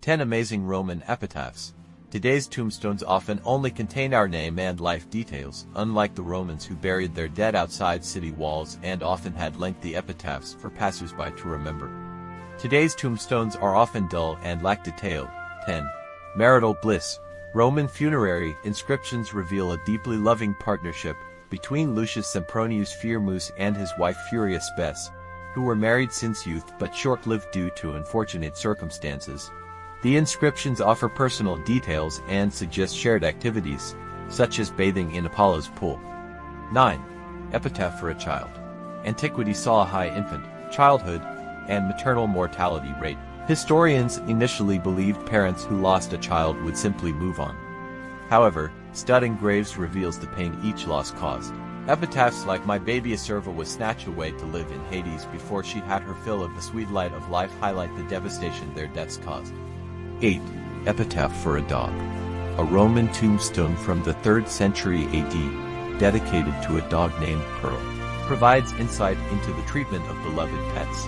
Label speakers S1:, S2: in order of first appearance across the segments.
S1: 10 Amazing Roman Epitaphs. Today's tombstones often only contain our name and life details, unlike the Romans who buried their dead outside city walls and often had lengthy epitaphs for passers-by to remember. Today's tombstones are often dull and lack detail. 10. Marital bliss. Roman funerary inscriptions reveal a deeply loving partnership between Lucius Sempronius Firmus and his wife Furius Bess, who were married since youth but short-lived due to unfortunate circumstances. The inscriptions offer personal details and suggest shared activities, such as bathing in Apollo's pool. 9. Epitaph for a child. Antiquity saw a high infant, childhood, and maternal mortality rate. Historians initially believed parents who lost a child would simply move on. However, studying graves reveals the pain each loss caused. Epitaphs like "My baby Acerva was snatched away to live in Hades before she had her fill of the sweet light of life" highlight the devastation their deaths caused. 8. Epitaph for a dog. A Roman tombstone from the 3rd century AD, dedicated to a dog named Pearl, provides insight into the treatment of beloved pets.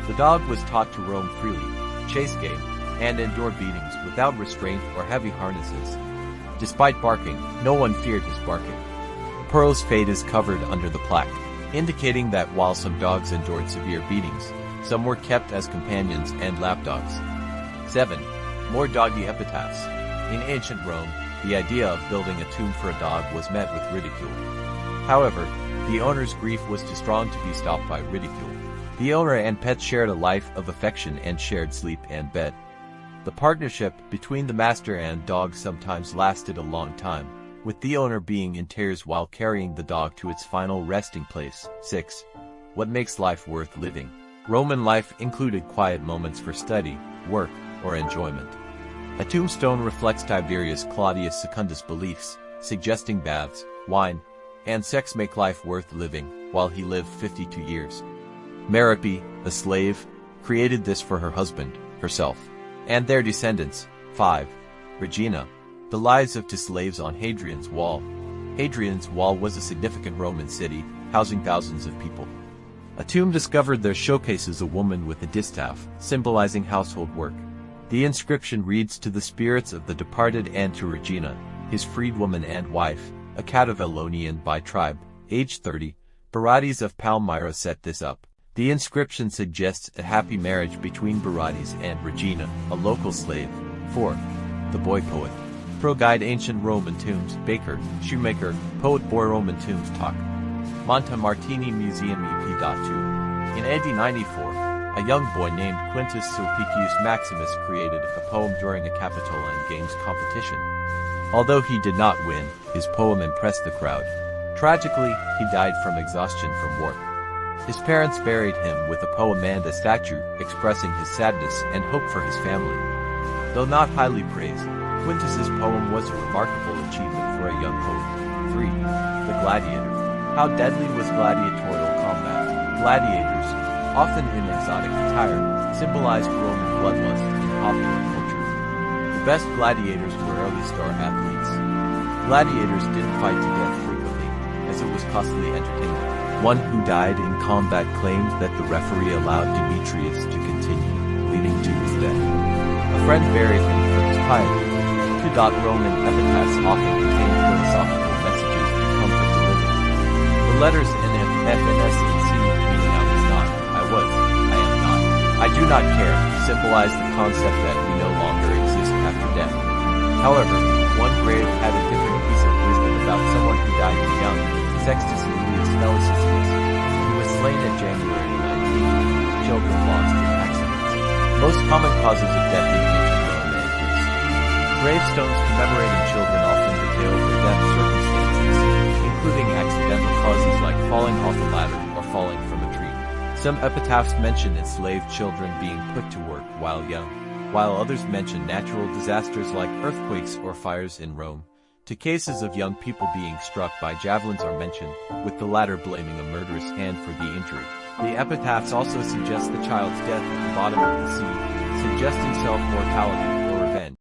S1: The dog was taught to roam freely, chase game, and endure beatings without restraint or heavy harnesses. Despite barking, no one feared his barking. Pearl's fate is covered under the plaque, indicating that while some dogs endured severe beatings, some were kept as companions and lapdogs. 7. More doggy epitaphs. In ancient Rome, the idea of building a tomb for a dog was met with ridicule. However, the owner's grief was too strong to be stopped by ridicule. The owner and pet shared a life of affection and shared sleep and bed. The partnership between the master and dog sometimes lasted a long time, with the owner being in tears while carrying the dog to its final resting place. 6. What makes life worth living? Roman life included quiet moments for study, work, or enjoyment. A tombstone reflects Tiberius Claudius Secundus' beliefs, suggesting baths, wine, and sex make life worth living, while he lived 52 years. Merope, a slave, created this for her husband, herself, and their descendants. 5. Regina. The lives of 2 slaves on Hadrian's Wall. Hadrian's Wall was a significant Roman city, housing thousands of people. A tomb discovered there showcases a woman with a distaff, symbolizing household work. The inscription reads, "To the spirits of the departed and to Regina, his freedwoman and wife, a Catavellonian by tribe, age 30, Barades of Palmyra set this up." The inscription suggests a happy marriage between Barades and Regina, a local slave. 4. The Boy Poet. Pro Guide Ancient Roman Tombs, Baker, Shoemaker, Poet Boy Roman Tombs Talk. Monte Martini Museum EP.2. In AD 94, a young boy named Quintus Sulpicius Maximus created a poem during a Capitoline Games competition. Although he did not win, his poem impressed the crowd. Tragically, he died from exhaustion from war. His parents buried him with a poem and a statue, expressing his sadness and hope for his family. Though not highly praised, Quintus's poem was a remarkable achievement for a young poet. 3. The Gladiator. How deadly was gladiatorial combat? Gladiators, often in exotic attire, symbolized Roman bloodlust in popular culture. The best gladiators were early star athletes. Gladiators didn't fight to death frequently, as it was costly entertainment. One who died in combat claimed that the referee allowed Demetrius to continue, leading to his death. A friend buried him for his piety. 2. Roman epitaphs often contain philosophical messages to comfort the living. The letters NF and S and C, meaning I was not, I was, I am not, I do not care, symbolize the concept that we no longer exist after death. However, one grave had a different piece of wisdom about someone who died young, Sextus Julius Felicissimus. He was slain in January 19, children lost in accidents. Most common causes of death in ancient Rome and Greece. Gravestones commemorating children often detail their death circumstances, including accidental causes like falling off a ladder or falling from a tree. Some epitaphs mention enslaved children being put to work while young, while others mention natural disasters like earthquakes or fires in Rome. 2 cases of young people being struck by javelins are mentioned, with the latter blaming a murderous hand for the injury. The epitaphs also suggest the child's death at the bottom of the sea, suggesting self-mortality.